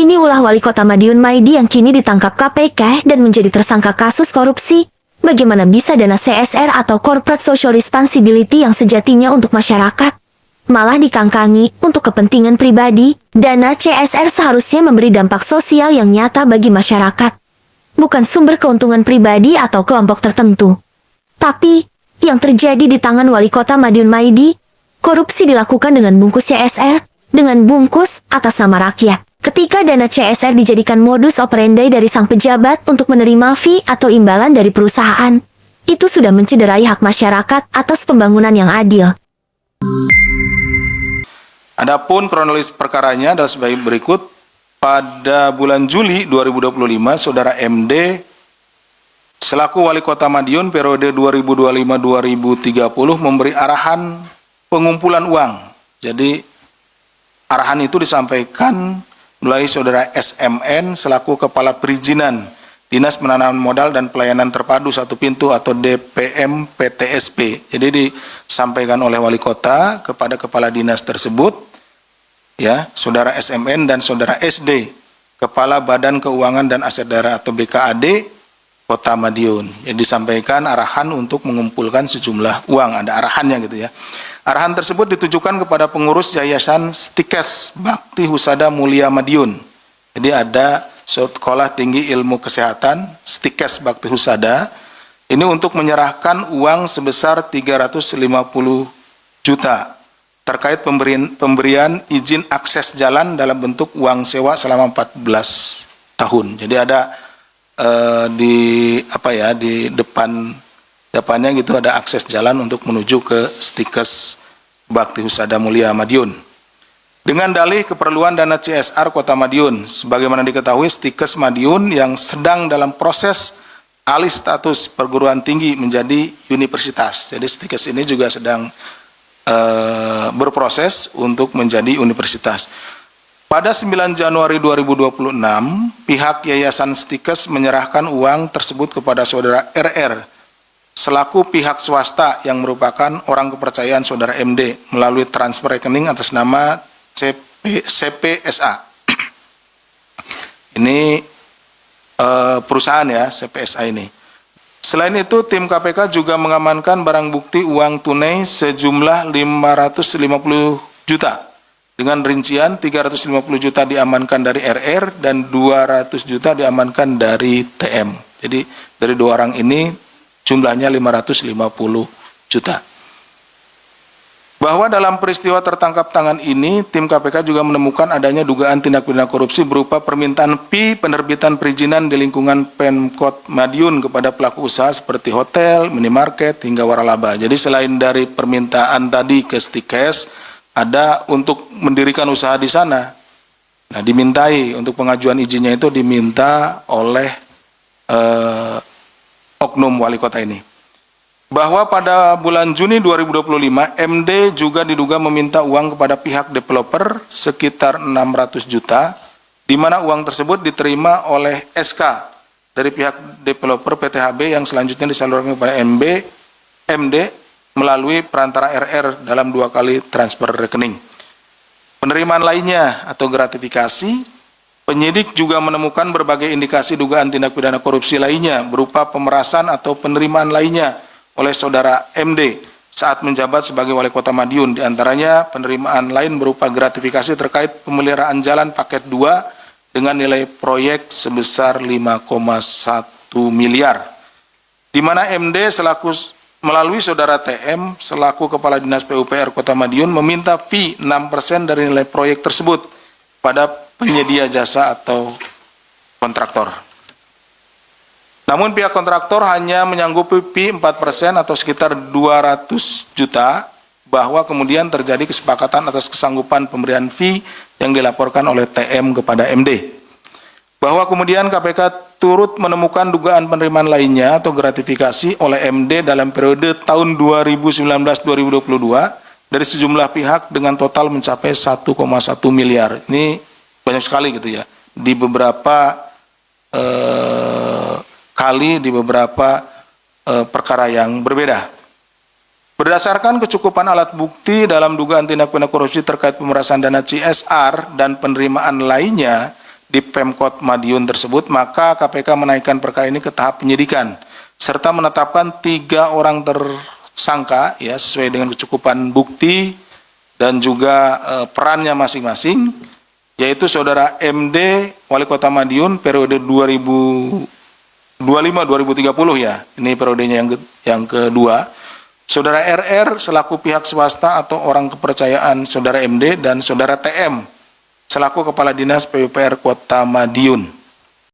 Ini ulah wali kota Madiun Maidi yang kini ditangkap KPK dan menjadi tersangka kasus korupsi. Bagaimana bisa dana CSR atau Corporate Social Responsibility yang sejatinya untuk masyarakat malah dikangkangi untuk kepentingan pribadi? Dana CSR seharusnya memberi dampak sosial yang nyata bagi masyarakat, bukan sumber keuntungan pribadi atau kelompok tertentu. Tapi, yang terjadi di tangan wali kota Madiun Maidi, korupsi dilakukan dengan bungkus CSR, dengan bungkus atas nama rakyat. Ketika dana CSR dijadikan modus operandi dari sang pejabat untuk menerima fee atau imbalan dari perusahaan, itu sudah mencederai hak masyarakat atas pembangunan yang adil. Adapun kronologis perkaranya adalah sebagai berikut. Pada bulan Juli 2025, Saudara MD selaku Wali Kota Madiun periode 2025-2030 memberi arahan pengumpulan uang. Jadi arahan itu disampaikan melalui Saudara SMN selaku Kepala Perizinan Dinas Penanaman Modal dan Pelayanan Terpadu Satu Pintu atau DPM PTSP. Jadi disampaikan oleh Wali Kota kepada Kepala Dinas tersebut, ya, Saudara SMN dan Saudara SD, Kepala Badan Keuangan dan Aset Daerah atau BKAD Kota Madiun. Jadi disampaikan arahan untuk mengumpulkan sejumlah uang, ada arahannya gitu ya. Arahan tersebut ditujukan kepada pengurus Yayasan Stikes Bakti Husada Mulia Madiun. Jadi ada Sekolah Tinggi Ilmu Kesehatan Stikes Bakti Husada. Ini untuk menyerahkan uang sebesar 350 juta terkait pemberian izin akses jalan dalam bentuk uang sewa selama 14 tahun. Jadi ada di depannya gitu ada akses jalan untuk menuju ke Stikes Bakti Husada Mulia Madiun. Dengan dalih keperluan dana CSR Kota Madiun, sebagaimana diketahui Stikes Madiun yang sedang dalam proses alih status perguruan tinggi menjadi universitas. Jadi Stikes ini juga sedang berproses untuk menjadi universitas. Pada 9 Januari 2026, pihak Yayasan Stikes menyerahkan uang tersebut kepada Saudara RR selaku pihak swasta yang merupakan orang kepercayaan Saudara MD melalui transfer rekening atas nama CPSA. Ini perusahaan ya, CPSA ini. Selain itu, tim KPK juga mengamankan barang bukti uang tunai sejumlah 550 juta. Dengan rincian 350 juta diamankan dari RR dan 200 juta diamankan dari TM. Jadi dari dua orang ini jumlahnya 550 juta. Bahwa dalam peristiwa tertangkap tangan ini, tim KPK juga menemukan adanya dugaan tindak pidana korupsi berupa permintaan fee penerbitan perizinan di lingkungan Pemkot Madiun kepada pelaku usaha seperti hotel, minimarket, hingga waralaba. Jadi selain dari permintaan tadi ke Stikes, ada untuk mendirikan usaha di sana. Nah, dimintai untuk pengajuan izinnya itu diminta oleh oknum wali kota ini. Bahwa pada bulan Juni 2025, MD juga diduga meminta uang kepada pihak developer sekitar 600 juta, di mana uang tersebut diterima oleh SK dari pihak developer PTHB yang selanjutnya disalurkan kepada MD melalui perantara RR dalam 2 kali transfer rekening. Penerimaan lainnya atau gratifikasi, penyidik juga menemukan berbagai indikasi dugaan tindak pidana korupsi lainnya berupa pemerasan atau penerimaan lainnya oleh Saudara MD saat menjabat sebagai Wali Kota Madiun. Di antaranya penerimaan lain berupa gratifikasi terkait pemeliharaan jalan paket 2 dengan nilai proyek sebesar 5,1 miliar. Di mana MD melalui Saudara TM selaku Kepala Dinas PUPR Kota Madiun meminta fee 6% dari nilai proyek tersebut pada penyedia jasa atau kontraktor. Namun pihak kontraktor hanya menyanggupi fee 4% atau sekitar 200 juta, bahwa kemudian terjadi kesepakatan atas kesanggupan pemberian fee yang dilaporkan oleh TM kepada MD. Bahwa kemudian KPK turut menemukan dugaan penerimaan lainnya atau gratifikasi oleh MD dalam periode tahun 2019-2022 dari sejumlah pihak dengan total mencapai 1,1 miliar. Ini banyak sekali gitu ya, di beberapa kali di beberapa perkara yang berbeda. Berdasarkan kecukupan alat bukti dalam dugaan tindak pidana korupsi terkait pemerasan dana CSR dan penerimaan lainnya, di Pemkot Madiun tersebut, maka KPK menaikkan perkara ini ke tahap penyidikan serta menetapkan 3 orang tersangka ya sesuai dengan kecukupan bukti dan juga perannya masing-masing, yaitu Saudara MD Wali Kota Madiun periode 2025-2030 ya. Ini periodenya yang kedua. Saudara RR selaku pihak swasta atau orang kepercayaan Saudara MD dan Saudara TM selaku Kepala Dinas PUPR Kota Madiun.